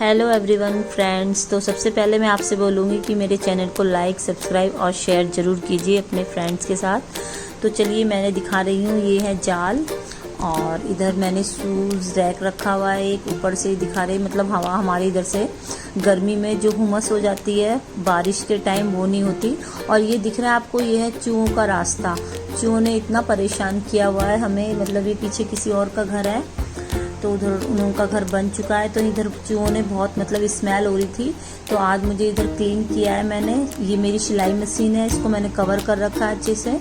Hello everyone friends. तो सबसे पहले मैं आपसे बोलूँगी कि मेरे चैनल को लाइक, सब्सक्राइब और शेयर ज़रूर कीजिए अपने फ्रेंड्स के साथ। तो चलिए मैंने दिखा रही हूँ, ये है जाल और इधर मैंने शूज़ रैक रखा हुआ है। एक ऊपर से दिखा रही, मतलब हवा हमारे इधर से गर्मी में जो हुमस हो जाती है बारिश के टाइम वो नहीं होती। और ये दिख रहा है आपको, ये है चूहों का रास्ता। चूहों ने इतना परेशान किया हुआ है हमें, मतलब ये पीछे किसी और का घर है तो उधर उनका घर बन चुका है, तो इधर चूहों ने बहुत मतलब स्मेल हो रही थी। तो आज मुझे इधर क्लीन किया है मैंने। ये मेरी सिलाई मशीन है, इसको मैंने कवर कर रखा है अच्छे से।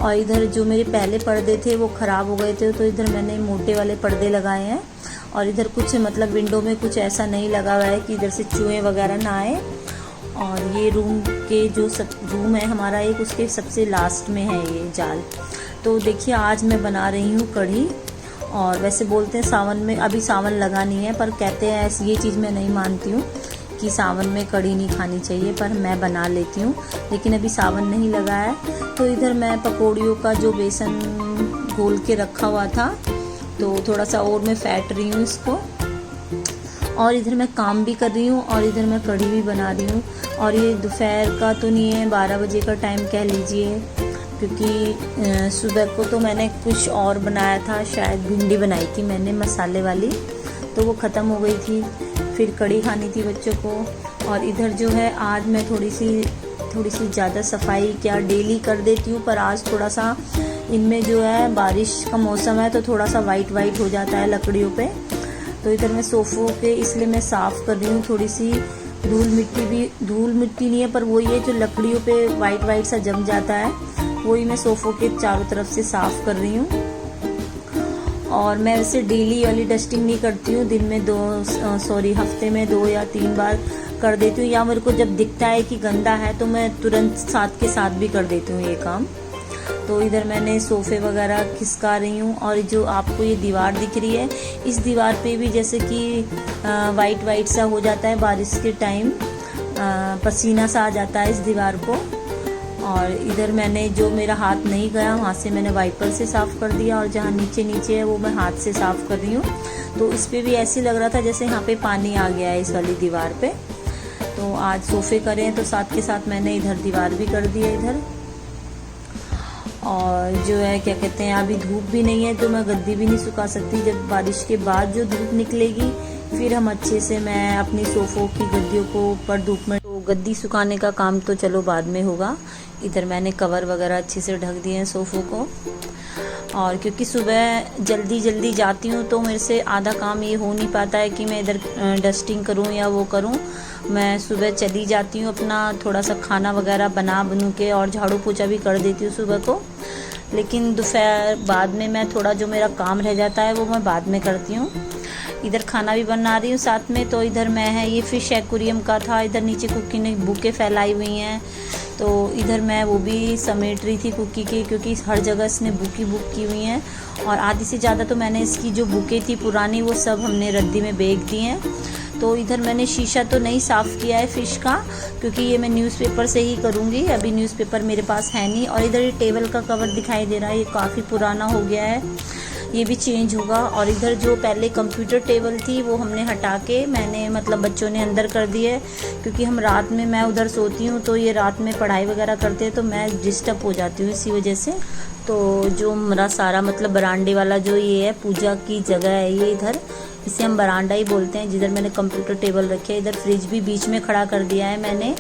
और इधर जो मेरे पहले पर्दे थे वो ख़राब हो गए थे, तो इधर मैंने मोटे वाले पर्दे लगाए हैं। और इधर कुछ मतलब विंडो में कुछ ऐसा नहीं लगा हुआ है कि इधर से चूहे वगैरह ना आए। और ये रूम के जो रूम है हमारा एक, उसके सबसे लास्ट में है ये जाल। तो देखिए आज मैं बना रही हूँ कढ़ी। और वैसे बोलते हैं सावन में, अभी सावन लगा नहीं है, पर कहते हैं ऐसी, ये चीज़ मैं नहीं मानती हूँ कि सावन में कढ़ी नहीं खानी चाहिए, पर मैं बना लेती हूँ। लेकिन अभी सावन नहीं लगा है। तो इधर मैं पकौड़ियों का जो बेसन घोल के रखा हुआ था, तो थोड़ा सा और मैं फेंट रही हूँ इसको। और इधर मैं काम भी कर रही हूँ और इधर मैं कढ़ी भी बना रही हूँ। और ये दोपहर का तो नहीं है, 12 बजे का टाइम कह लीजिए, क्योंकि सुबह को तो मैंने कुछ और बनाया था, शायद भिंडी बनाई थी मैंने मसाले वाली, तो वो ख़त्म हो गई थी। फिर कढ़ी खानी थी बच्चों को। और इधर जो है आज मैं थोड़ी सी ज़्यादा सफाई क्या डेली कर देती हूँ, पर आज थोड़ा सा इनमें जो है बारिश का मौसम है तो थोड़ा सा वाइट हो जाता है लकड़ियों पे। तो इधर मैं सोफ़ों के इसलिए मैं साफ़ कर रही हूँ। थोड़ी सी धूल मिट्टी नहीं है, पर वही है जो लकड़ियों पे वाइट सा जम जाता है, वही मैं सोफ़ों के चारों तरफ से साफ़ कर रही हूँ। और मैं वैसे डेली वाली डस्टिंग नहीं करती हूँ, दिन में हफ्ते में 2 या 3 बार कर देती हूँ। या मेरे को जब दिखता है कि गंदा है तो मैं तुरंत साथ के साथ भी कर देती हूँ ये काम। तो इधर मैंने सोफ़े वगैरह खिसका रही हूँ। और जो आपको ये दीवार दिख रही है, इस दीवार पे भी जैसे कि वाइट सा हो जाता है बारिश के टाइम, पसीना सा आ जाता है इस दीवार को। और इधर मैंने जो मेरा हाथ नहीं गया वहाँ से मैंने वाइपर से साफ़ कर दिया, और जहाँ नीचे है वो मैं हाथ से साफ़ कर रही हूँ। तो इस पर भी ऐसे लग रहा था जैसे यहाँ पे पानी आ गया है इस वाली दीवार पे। तो आज सोफ़े करे हैं तो साथ के साथ मैंने इधर दीवार भी कर दी है इधर। और जो है क्या कहते हैं, अभी धूप भी नहीं है तो मैं गद्दी भी नहीं सुखा सकती। जब बारिश के बाद जो धूप निकलेगी फिर हम अच्छे से मैं अपनी सोफ़ों की गद्दियों को ऊपर धूप में, तो गद्दी सुखाने का काम तो चलो बाद में होगा। इधर मैंने कवर वगैरह अच्छे से ढक दिए हैं सोफ़ों को। और क्योंकि सुबह जल्दी जाती हूँ तो मेरे से आधा काम ये हो नहीं पाता है कि मैं इधर डस्टिंग करूँ या वो करूँ। मैं सुबह चली जाती हूँ, अपना थोड़ा सा खाना वगैरह बनू के और झाड़ू पोछा भी कर देती हूँ सुबह को। लेकिन दोपहर बाद में मैं थोड़ा जो मेरा काम रह जाता है वो मैं बाद में करती हूँ। इधर खाना भी बना रही हूँ साथ में। तो इधर मैं है, ये फिश एक्वेरियम का था, इधर नीचे कुकी ने बुके फैलाई हुई हैं, तो इधर मैं वो भी समेट रही थी कुकी की, क्योंकि हर जगह इसने बुक की हुई हैं। और आधी से ज़्यादा तो मैंने इसकी जो बुकें थी पुरानी वो सब हमने रद्दी में बेच दी हैं। तो इधर मैंने शीशा तो नहीं साफ़ किया है फ़िश का, क्योंकि ये मैं न्यूज़पेपर से ही करूँगी, अभी न्यूज़पेपर मेरे पास है नहीं। और इधर ये टेबल का कवर दिखाई दे रहा है, ये काफ़ी पुराना हो गया है, ये भी चेंज होगा। और इधर जो पहले कंप्यूटर टेबल थी वो हमने हटा के मैंने मतलब बच्चों ने अंदर कर दी है, क्योंकि हम रात में, मैं उधर सोती हूँ तो ये रात में पढ़ाई वगैरह करते हैं तो मैं डिस्टर्ब हो जाती हूँ इसी वजह से। तो जो मेरा सारा मतलब बरामदे वाला जो ये है पूजा की जगह है, ये इधर इसे हम बरामदा ही बोलते हैं, जिधर मैंने कंप्यूटर टेबल रखे है। इधर फ्रिज भी बीच में खड़ा कर दिया है मैंने,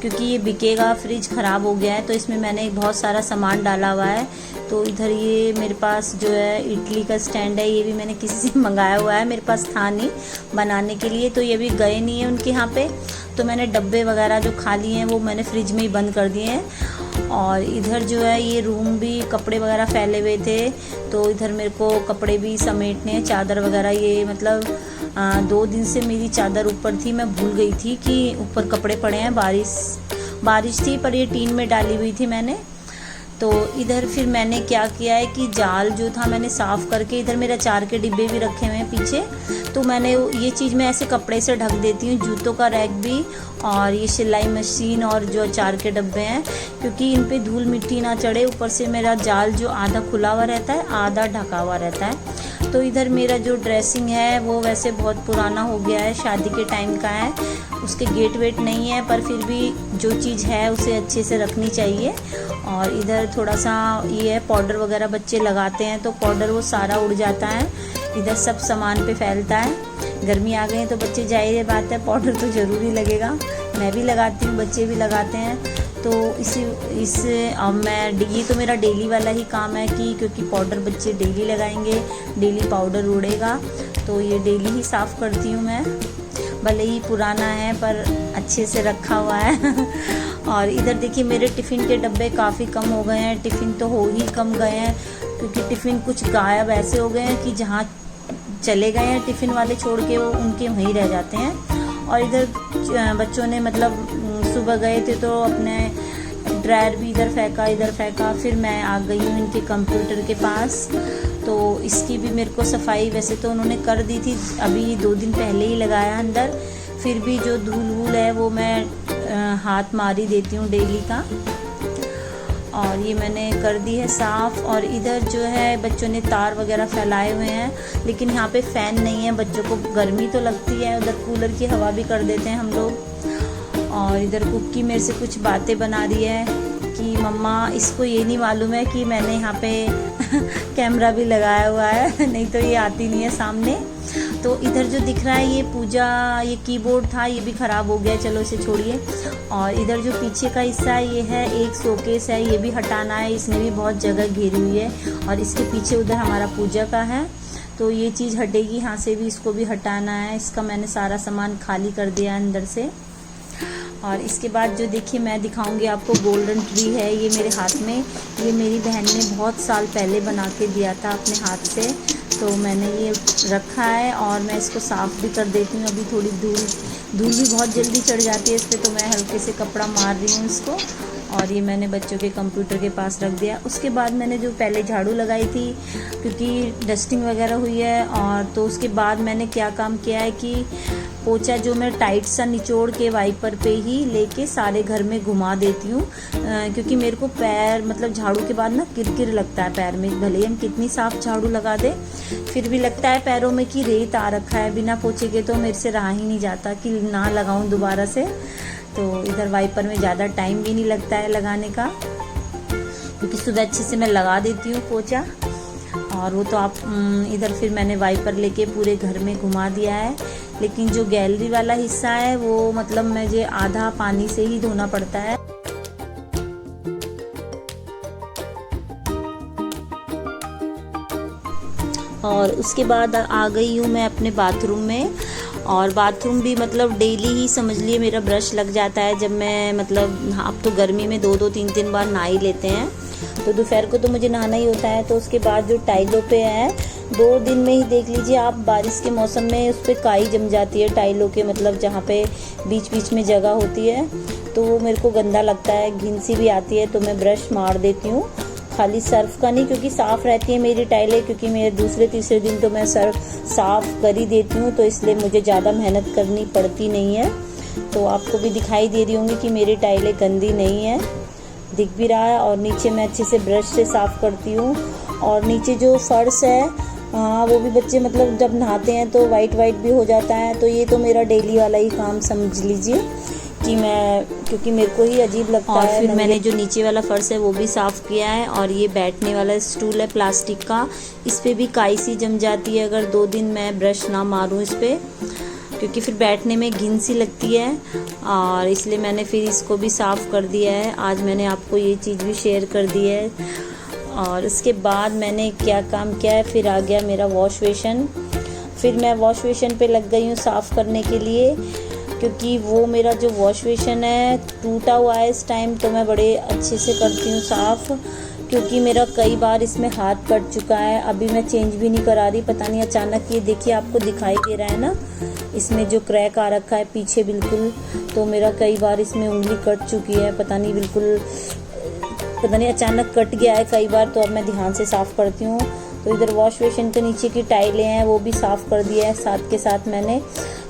क्योंकि ये बिकेगा, फ्रिज ख़राब हो गया है तो इसमें मैंने बहुत सारा सामान डाला हुआ है। तो इधर ये मेरे पास जो है इडली का स्टैंड है, ये भी मैंने किसी से मंगाया हुआ है, मेरे पास था नहीं बनाने के लिए, तो ये भी गए नहीं है उनके यहाँ पे। तो मैंने डब्बे वगैरह जो खाली हैं वो मैंने फ्रिज में ही बंद कर दिए हैं। और इधर जो है ये रूम भी कपड़े वगैरह फैले हुए थे, तो इधर मेरे को कपड़े भी समेटने हैं, चादर वगैरह। ये मतलब 2 दिन से मेरी चादर ऊपर थी, मैं भूल गई थी कि ऊपर कपड़े पड़े हैं। बारिश थी पर ये टीन में डाली हुई थी मैंने। तो इधर फिर मैंने क्या किया है कि जाल जो था मैंने साफ़ करके, इधर मेरे अचार के डिब्बे भी रखे हुए हैं पीछे, तो मैंने ये चीज़ मैं ऐसे कपड़े से ढक देती हूँ, जूतों का रैक भी और ये सिलाई मशीन और जो अचार के डब्बे हैं, क्योंकि इन पे धूल मिट्टी ना चढ़े। ऊपर से मेरा जाल जो आधा खुला हुआ रहता है, आधा ढका हुआ रहता है, तो इधर मेरा जो ड्रेसिंग है वो वैसे बहुत पुराना हो गया है, शादी के टाइम का है, उसके गेट वेट नहीं है, पर फिर भी जो चीज़ है उसे अच्छे से रखनी चाहिए। और इधर थोड़ा सा ये है, पाउडर वगैरह बच्चे लगाते हैं तो पाउडर वो सारा उड़ जाता है, इधर सब सामान पे फैलता है। गर्मी आ गई है तो बच्चे, जाहिर बात है पाउडर तो ज़रूरी लगेगा, मैं भी लगाती हूँ, बच्चे भी लगाते हैं। तो अब ये तो मेरा डेली वाला ही काम है कि क्योंकि पाउडर बच्चे डेली लगाएंगे, डेली पाउडर उड़ेगा, तो ये डेली ही साफ़ करती हूँ मैं। भले ही पुराना है पर अच्छे से रखा हुआ है। और इधर देखिए मेरे टिफ़िन के डब्बे काफ़ी कम हो गए हैं, टिफ़िन तो हो ही कम गए हैं, क्योंकि टिफ़िन कुछ गायब ऐसे हो गए हैं कि जहाँ चले गए हैं टिफ़िन वाले छोड़ के, वो उनके वहीं रह जाते हैं। और इधर बच्चों ने मतलब सुबह गए थे तो अपने ड्रायर भी इधर फेंका, फिर मैं आ गई हूँ इनके कंप्यूटर के पास। तो इसकी भी मेरे को सफाई वैसे तो उन्होंने कर दी थी, अभी 2 दिन पहले ही लगाया अंदर, फिर भी जो धूल वूल है वो मैं हाथ मार ही देती हूँ डेली का। और ये मैंने कर दी है साफ़। और इधर जो है बच्चों ने तार वगैरह फैलाए हुए हैं, लेकिन यहाँ पे फ़ैन नहीं है, बच्चों को गर्मी तो लगती है, उधर कूलर की हवा भी कर देते हैं हम लोग। और इधर कुक्की मेरे से कुछ बातें बना रही है कि मम्मा, इसको ये नहीं मालूम है कि मैंने यहाँ पे कैमरा भी लगाया हुआ है, नहीं तो ये आती नहीं है सामने। तो इधर जो दिख रहा है ये पूजा, ये कीबोर्ड था, ये भी ख़राब हो गया, चलो इसे छोड़िए। और इधर जो पीछे का हिस्सा है ये है एक शोकेस है, ये भी हटाना है, इसने भी बहुत जगह घेरी हुई है। और इसके पीछे उधर हमारा पूजा का है, तो ये चीज़ हटेगी, यहाँ से भी इसको भी हटाना है। इसका मैंने सारा सामान खाली कर दिया अंदर से। और इसके बाद जो देखिए मैं दिखाऊंगी आपको, गोल्डन ट्री है ये मेरे हाथ में, ये मेरी बहन ने बहुत साल पहले बना के दिया था अपने हाथ से, तो मैंने ये रखा है। और मैं इसको साफ़ भी कर देती हूँ, अभी थोड़ी धूल भी बहुत जल्दी चढ़ जाती है इस पर, तो मैं हल्के से कपड़ा मार रही हूँ इसको। और ये मैंने बच्चों के कंप्यूटर के पास रख दिया। उसके बाद मैंने जो पहले झाड़ू लगाई थी, क्योंकि डस्टिंग वगैरह हुई है, और तो उसके बाद मैंने क्या काम किया है कि पोछा जो मैं टाइट सा निचोड़ के वाइपर पे ही लेके सारे घर में घुमा देती हूँ, क्योंकि मेरे को पैर मतलब झाड़ू के बाद ना किरकिर लगता है पैर में, भले ही हम कितनी साफ झाड़ू लगा दे फिर भी लगता है पैरों में कि रेत आ रखा है, बिना पोछे के तो मेरे से रहा ही नहीं जाता कि ना लगाऊं दोबारा से। तो इधर वाइपर में ज़्यादा टाइम भी नहीं लगता है लगाने का, क्योंकि सुबह अच्छे से मैं लगा देती हूँ पोछा। और वो तो आप इधर फिर मैंने वाइपर लेके पूरे घर में घुमा दिया है। लेकिन जो गैलरी वाला हिस्सा है वो मतलब मुझे आधा पानी से ही धोना पड़ता है। और उसके बाद आ गई हूँ मैं अपने बाथरूम में, और बाथरूम भी मतलब डेली ही समझ लिए मेरा ब्रश लग जाता है। जब मैं मतलब अब तो गर्मी में 2-2 3-3 बार नहा ही लेते हैं, तो दोपहर को तो मुझे नहाना ही होता है। तो उसके बाद जो टाइलों पे है 2 दिन में ही देख लीजिए आप, बारिश के मौसम में उस पर काई जम जाती है टाइलों के, मतलब जहाँ पे बीच बीच में जगह होती है, तो वो मेरे को गंदा लगता है, घिन सी भी आती है, तो मैं ब्रश मार देती हूँ, खाली सर्फ का नहीं, क्योंकि साफ़ रहती है मेरी टाइलें, क्योंकि मेरे दूसरे तीसरे दिन तो मैं सर्फ साफ़ कर ही देती हूँ, तो इसलिए मुझे ज़्यादा मेहनत करनी पड़ती नहीं है। तो आपको भी दिखाई दे रही होंगी कि मेरी टाइलें गंदी नहीं है, दिख भी रहा है। और नीचे मैं अच्छे से ब्रश से साफ़ करती हूँ। और नीचे जो फर्श है हाँ, वो भी बच्चे मतलब जब नहाते हैं तो वाइट भी हो जाता है, तो ये तो मेरा डेली वाला ही काम समझ लीजिए कि मैं, क्योंकि मेरे को ही अजीब लगता है। और फिर मैंने जो नीचे वाला फर्श है वो भी साफ़ किया है। और ये बैठने वाला स्टूल है प्लास्टिक का, इस पर भी काई सी जम जाती है अगर 2 दिन मैं ब्रश ना मारूँ इस पर, क्योंकि फिर बैठने में घिन सी लगती है, और इसलिए मैंने फिर इसको भी साफ़ कर दिया है। आज मैंने आपको ये चीज़ भी शेयर कर दी है। और उसके बाद मैंने क्या काम किया है, फिर आ गया मेरा वॉश बेसिन। फिर मैं वॉश बेसिन पे लग गई हूँ साफ़ करने के लिए, क्योंकि वो मेरा जो वॉश बेसिन है टूटा हुआ है इस टाइम, तो मैं बड़े अच्छे से करती हूँ साफ़, क्योंकि मेरा कई बार इसमें हाथ कट चुका है। अभी मैं चेंज भी नहीं करा रही, पता नहीं अचानक ये देखिए आपको दिखाई दे रहा है ना, इसमें जो क्रैक आ रखा है पीछे बिल्कुल, तो मेरा कई बार इसमें उंगली कट चुकी है, पता नहीं बिल्कुल, पता नहीं अचानक कट गया है कई बार, तो अब मैं ध्यान से साफ़ करती हूँ। तो इधर वॉश बेसिन के नीचे की टाइलें हैं वो भी साफ़ कर दिया है साथ के साथ मैंने।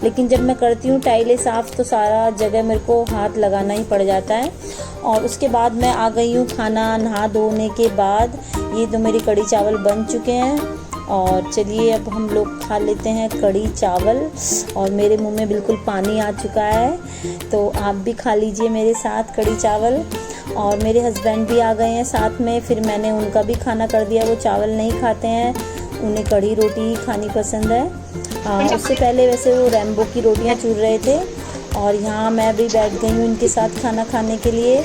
लेकिन जब मैं करती हूँ टाइलें साफ़ तो सारा जगह मेरे को हाथ लगाना ही पड़ जाता है। और उसके बाद मैं आ गई हूँ खाना नहा धोने के बाद। ये तो मेरी कढ़ी चावल बन चुके हैं, और चलिए अब हम लोग खा लेते हैं कढ़ी चावल। और मेरे मुंह में बिल्कुल पानी आ चुका है, तो आप भी खा लीजिए मेरे साथ कढ़ी चावल। और मेरे हस्बैंड भी आ गए हैं साथ में, फिर मैंने उनका भी खाना कर दिया। वो चावल नहीं खाते हैं, उन्हें कढ़ी रोटी ही खानी पसंद है। उससे पहले वैसे वो रैम्बो की रोटियां चूर रहे थे, और यहाँ मैं भी बैठ गई हूँ इनके साथ खाना खाने के लिए।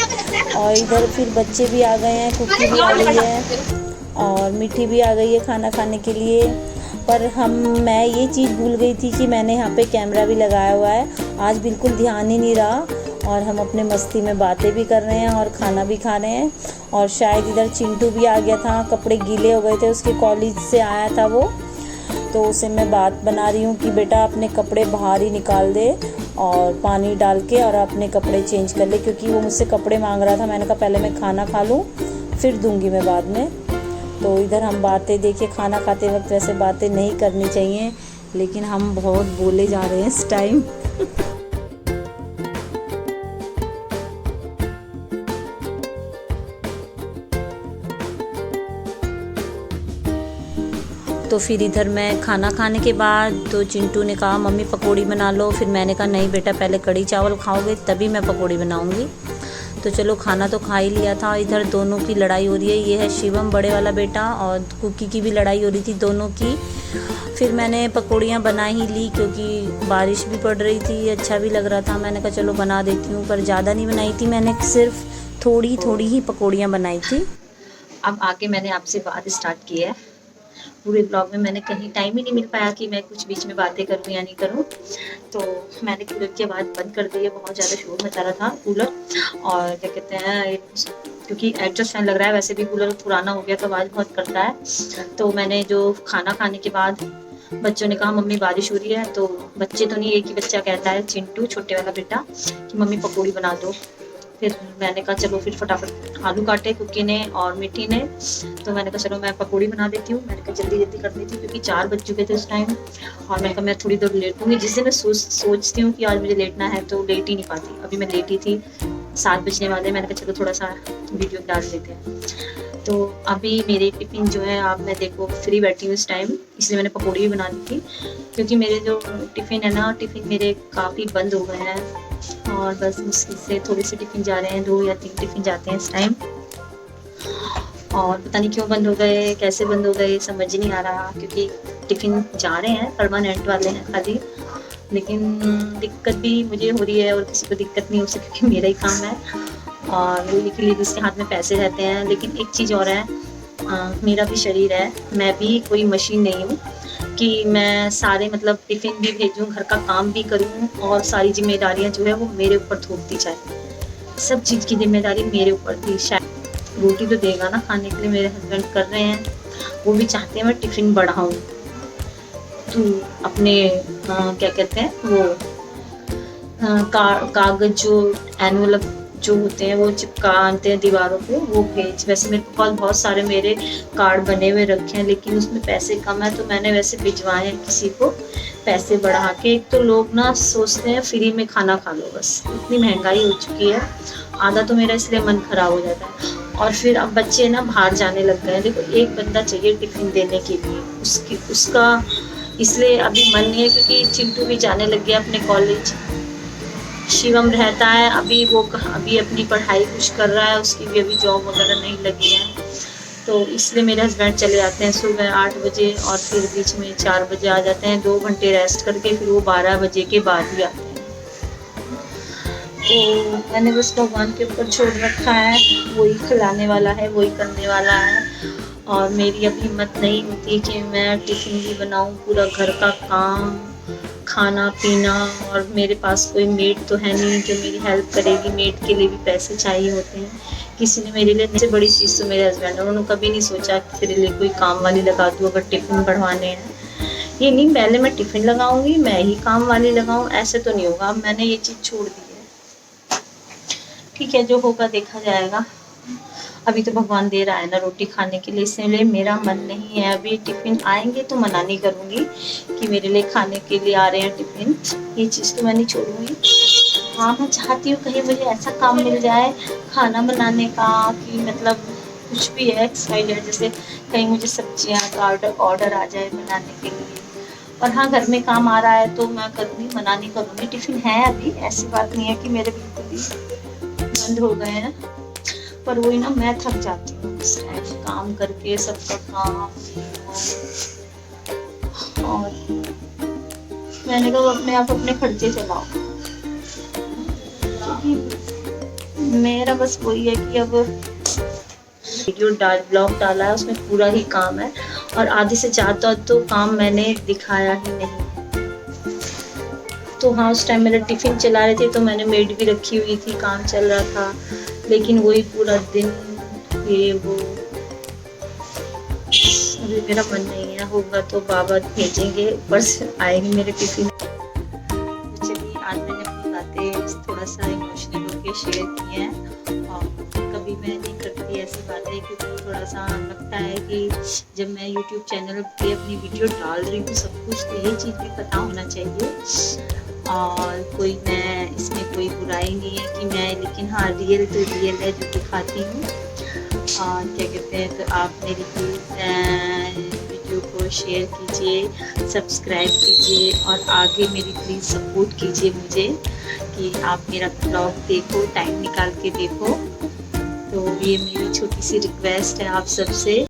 और इधर फिर बच्चे भी आ गए हैं, कुकी भी आ गई है और मीठी भी आ गई है खाना खाने के लिए। पर मैं ये चीज़ भूल गई थी कि मैंने यहाँ पे कैमरा भी लगाया हुआ है, आज बिल्कुल ध्यान ही नहीं रहा। और हम अपने मस्ती में बातें भी कर रहे हैं और खाना भी खा रहे हैं। और शायद इधर चिंटू भी आ गया था, कपड़े गीले हो गए थे, उसके कॉलेज से आया था वो, तो उसे मैं बात बना रही हूँ कि बेटा अपने कपड़े बाहर ही निकाल दे और पानी डाल के और अपने कपड़े चेंज कर ले, क्योंकि वो मुझसे कपड़े मांग रहा था। मैंने कहा पहले मैं खाना खा लूँ फिर दूंगी मैं बाद में। तो इधर हम बातें, देखिए खाना खाते वक्त वैसे बातें नहीं करनी चाहिए, लेकिन हम बहुत बोले जा रहे हैं इस टाइम। तो फिर इधर मैं खाना खाने के बाद तो चिंटू ने कहा मम्मी पकौड़ी बना लो। फिर मैंने कहा नहीं बेटा, पहले कढ़ी चावल खाओगे तभी मैं पकौड़ी बनाऊंगी। तो चलो खाना तो खा ही लिया था। इधर दोनों की लड़ाई हो रही है, ये है शिवम बड़े वाला बेटा, और कुकी की भी लड़ाई हो रही थी दोनों की। फिर मैंने पकौड़ियाँ बना ही ली, क्योंकि बारिश भी पड़ रही थी, अच्छा भी लग रहा था। मैंने कहा चलो बना देती हूँ, पर ज़्यादा नहीं बनाई थी मैंने, सिर्फ थोड़ी थोड़ी ही पकौड़ियाँ बनाई थी। अब आके मैंने आपसे बात स्टार्ट की है। पूरे ब्लॉग में मैंने कहीं टाइम ही नहीं मिल पाया कि मैं कुछ बीच में बातें करूं या नहीं करूं, तो मैंने कूलर की आवाज़ बंद कर दी है। बहुत ज़्यादा शोर मचा रहा था कूलर, और क्या कहते हैं, क्योंकि एडजस्ट फैन लग रहा है, वैसे भी कूलर पुराना हो गया तो आवाज़ बहुत करता है। तो मैंने जो खाना खाने के बाद बच्चों ने कहा मम्मी बारिश हो रही है, तो बच्चे तो नहीं, एक ही बच्चा कहता है चिंटू छोटे वाला बेटा कि मम्मी पकौड़ी बना दो। फिर मैंने कहा चलो, फिर फटाफट आलू काटे कुकी ने और मिठी ने, तो मैंने कहा चलो मैं पकौड़ी बना देती हूँ। मैंने कहा जल्दी जल्दी करनी थी क्योंकि 4 बज चुके थे उस टाइम, और मैंने कहा मैं थोड़ी देर लेटूंगी। जिससे मैं सोचती हूँ कि आज मुझे लेटना है तो लेट ही नहीं पाती। अभी मैं लेटी थी, 7 बजने वाले, मैंने कहा चलो थोड़ा सा वीडियो डाल देते हैं। तो अभी मेरे टिफ़िन जो है, आप मैं देखो फ्री बैठी हूँ इस टाइम, इसलिए मैंने पकौड़ी भी बना दी थी, क्योंकि मेरे जो टिफ़िन है ना, टिफ़िन मेरे काफ़ी बंद हो गए हैं, और बस मुश्किल से थोड़े से टिफ़िन जा रहे हैं, 2 या 3 टिफ़िन जाते हैं इस टाइम। और पता नहीं क्यों बंद हो गए, कैसे बंद हो गए, समझ नहीं आ रहा, क्योंकि टिफ़िन जा रहे हैं, परमानेंट वाले हैं खाली, लेकिन दिक्कत भी मुझे हो रही है और किसी को दिक्कत नहीं हो सकती, क्योंकि मेरा ही काम है और एक लेडीज़ के हाथ में पैसे रहते हैं। लेकिन एक चीज़ और है, मेरा भी शरीर है, मैं भी कोई मशीन नहीं हूँ कि मैं सारे मतलब टिफ़िन भी भेजूँ, घर का काम भी करूँ, और सारी जिम्मेदारियाँ जो है वो मेरे ऊपर थोप दी जाए। सब चीज़ की जिम्मेदारी मेरे ऊपर थी। शायद रोटी तो देगा ना खाने के लिए, मेरे हस्बैंड कर रहे हैं, वो भी चाहते हैं मैं टिफ़िन बढ़ाऊँ। तो अपने क्या कहते हैं वो कागज़ जो एनवलप जो होते हैं वो चिपकाते हैं दीवारों पे, वो भेज। वैसे मेरे पास बहुत सारे मेरे कार्ड बने हुए रखे हैं, लेकिन उसमें पैसे कम है, तो मैंने वैसे भिजवाए हैं किसी को पैसे बढ़ा के। एक तो लोग ना सोचते हैं फ्री में खाना खा लो, बस इतनी महंगाई हो चुकी है, आधा तो मेरा इसलिए मन खराब हो जाता है। और फिर अब बच्चे ना बाहर जाने लग गए हैं, देखो एक बंदा चाहिए टिफ़िन देने के लिए, उसका इसलिए अभी मन नहीं है, क्योंकि चिंटू भी जाने लग गया अपने कॉलेज। शिवम रहता है अभी, वो अभी अपनी पढ़ाई कुछ कर रहा है, उसकी भी अभी जॉब वगैरह नहीं लगी है, तो इसलिए मेरे हस्बैंड चले जाते हैं सुबह 8 बजे, और फिर बीच में 4 बजे आ जाते हैं, 2 घंटे रेस्ट करके फिर वो 12 बजे के बाद ही आते हैं। तो मैंने बस भगवान के ऊपर छोड़ रखा है, वही खिलाने वाला है, वही करने वाला है। और मेरी अभी हिम्मत नहीं होती कि मैं टिफ़िन भी बनाऊँ, पूरा घर का काम, खाना पीना, और मेरे पास कोई मेड तो है नहीं जो मेरी हेल्प करेगी। मेड के लिए भी पैसे चाहिए होते हैं। किसी ने मेरे लिए सबसे बड़ी चीज़ तो मेरे हस्बैंड है, उन्होंने कभी नहीं सोचा कि तेरे लिए कोई काम वाली लगा दूँ अगर टिफ़िन बढ़वाने हैं। ये नहीं पहले मैं टिफ़िन लगाऊंगी, मैं ही काम वाली लगाऊँ, ऐसे तो नहीं होगा। मैंने ये चीज़ छोड़ दी है। ठीक है, जो होगा देखा जाएगा। अभी तो भगवान दे रहा है ना रोटी खाने के लिए, इसलिए मेरा मन नहीं है। अभी टिफ़िन आएंगे तो मना नहीं करूँगी कि मेरे लिए खाने के लिए आ रहे हैं टिफ़िन, ये चीज़ तो मैं नहीं छोड़ूंगी। हाँ, मैं चाहती हूँ कहीं मुझे ऐसा काम मिल जाए खाना बनाने का कि मतलब कुछ भी है XYZ, जैसे कहीं मुझे सब्जियां का ऑर्डर आ जाए बनाने के लिए, और हाँ घर में काम आ रहा है तो मैं करूँगी, मना नहीं करूँगी। टिफ़िन है अभी, ऐसी बात नहीं है कि मेरे बिल्कुल ही बंद हो गए हैं, पर वही ना मैं थक जाती हूँ उस टाइम काम करके, सबका काम। और मैंने कहा अपने आप अपने खर्चे चलाओ, क्योंकि मेरा बस वही है कि अब ब्लॉग डाला है उसमें पूरा ही काम है, और आधे से ज़्यादा तो काम मैंने दिखाया ही नहीं। तो हाँ, उस टाइम मेरा टिफ़िन चला रहे थे तो मैंने मेड भी रखी हुई थी, काम चल रहा था, लेकिन वही पूरा दिन ये वो। अभी मेरा मन नहीं है, होगा तो बाबा भेजेंगे, ऊपर से आएगी मेरे टिफ़िन। तो चलिए, आज मैंने अपनी बातें थोड़ा सा इमोशनल होकर शेयर की हैं, और कभी मैं नहीं करती ऐसी बातें, क्योंकि थोड़ा सा लगता है कि जब मैं YouTube चैनल पे अपनी वीडियो डाल रही हूँ सब कुछ, तो ये चीज़ भी पता होना चाहिए। और कोई, मैं इसमें कोई बुराई नहीं है कि मैं, लेकिन हाँ रियल तो रियल है जो दिखाती हूँ। और क्या कहते हैं, तो आप मेरी वीडियो को शेयर कीजिए, सब्सक्राइब कीजिए, और आगे मेरी प्लीज़ सपोर्ट कीजिए मुझे, कि आप मेरा ब्लॉग देखो, टाइम निकाल के देखो। तो ये मेरी छोटी सी रिक्वेस्ट है आप सबसे।